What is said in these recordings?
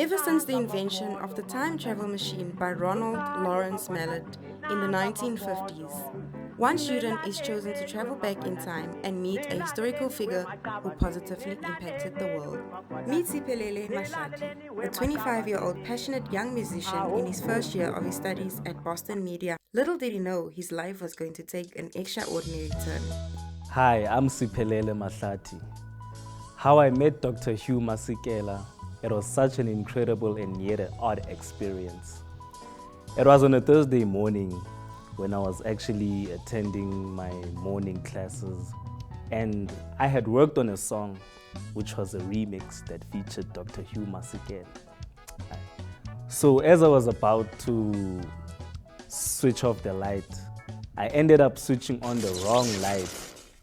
Ever since the invention of the time travel machine by Ronald Lawrence Mallet in the 1950s, one student is chosen to travel back in time and meet a historical figure who positively impacted the world. Meet Siphelele Mahlati, a 25-year-old passionate young musician in his first year of his studies at Boston Media. Little did he know his life was going to take an extraordinary turn. Hi, I'm Siphelele Mahlati. How I met Dr. Hugh Masekela, it was such an incredible and yet an odd experience. It was on a Thursday morning when I was actually attending my morning classes, and I had worked on a song which was a remix that featured Dr. Hugh Masekela. So as I was about to switch off the light, I ended up switching on the wrong light,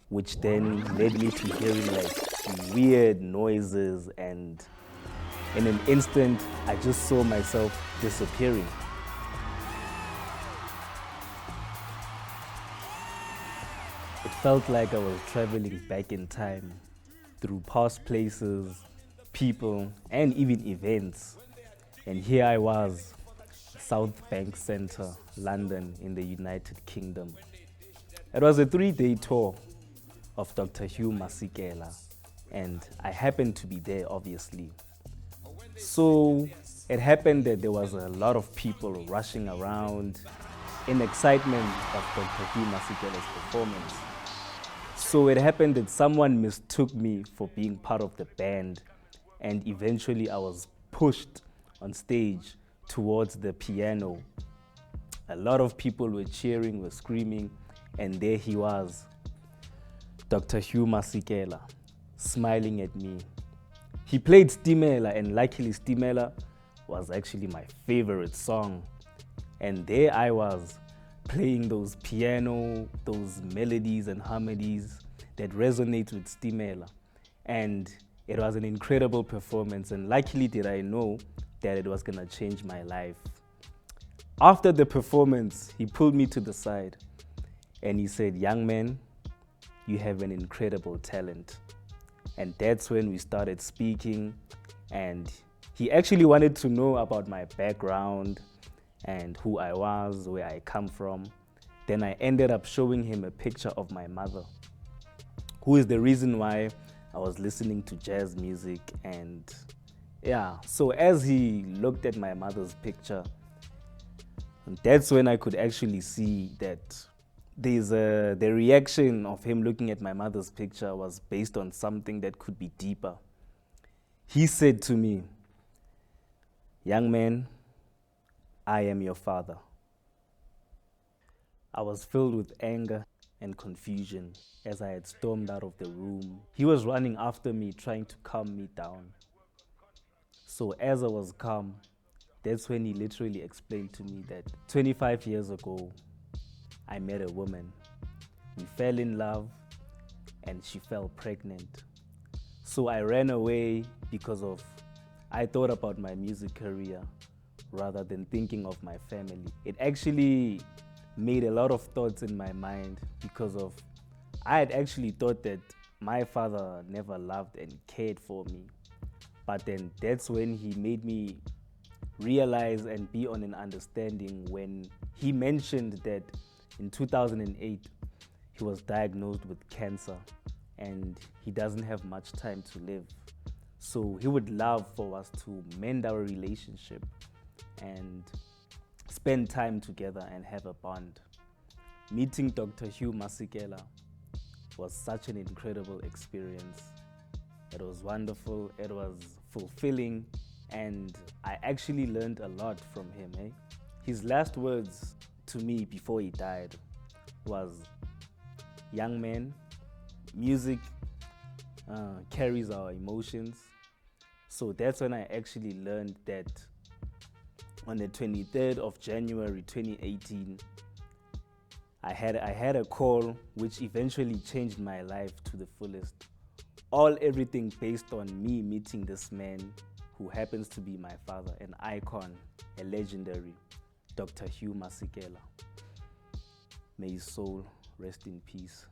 which then led me to hearing like weird noises, and in an instant, I just saw myself disappearing. It felt like I was traveling back in time through past places, people, and even events. And here I was, South Bank Centre, London, in the United Kingdom. It was a 3-day tour of Dr. Hugh Masekela, and I happened to be there, obviously. So it happened that there was a lot of people rushing around in excitement of Dr. Hugh Masekela's performance. So it happened that someone mistook me for being part of the band, and eventually I was pushed on stage towards the piano. A lot of people were cheering, were screaming, and there he was, Dr. Hugh Masekela, smiling at me. He played Stimela, and luckily Stimela was actually my favorite song. And there I was, playing those piano, those melodies and harmonies that resonate with Stimela. And it was an incredible performance, and luckily did I know that it was gonna change my life. After the performance, he pulled me to the side and he said, "Young man, you have an incredible talent." And that's when we started speaking, and he actually wanted to know about my background and who I was, where I come from. Then I ended up showing him a picture of my mother, who is the reason why I was listening to jazz music. And yeah, so as he looked at my mother's picture, that's when I could actually see that the reaction of him looking at my mother's picture was based on something that could be deeper. He said to me, "Young man, I am your father." I was filled with anger and confusion as I had stormed out of the room. He was running after me, trying to calm me down. So as I was calm, that's when he literally explained to me that 25 years ago, I met a woman. We fell in love and she fell pregnant. So I ran away because I thought about my music career rather than thinking of my family. It actually made a lot of thoughts in my mind because I had actually thought that my father never loved and cared for me. But then that's when he made me realize and be on an understanding when he mentioned that in 2008, he was diagnosed with cancer and he doesn't have much time to live. So he would love for us to mend our relationship and spend time together and have a bond. Meeting Dr. Hugh Masekela was such an incredible experience. It was wonderful, it was fulfilling, and I actually learned a lot from him. His last words to me before he died was, "Young man, music carries our emotions." So that's when I actually learned that on the 23rd of January 2018, I had a call which eventually changed my life to the fullest. Everything based on me meeting this man who happens to be my father, an icon, a legendary, Dr. Hugh Masekela. May his soul rest in peace.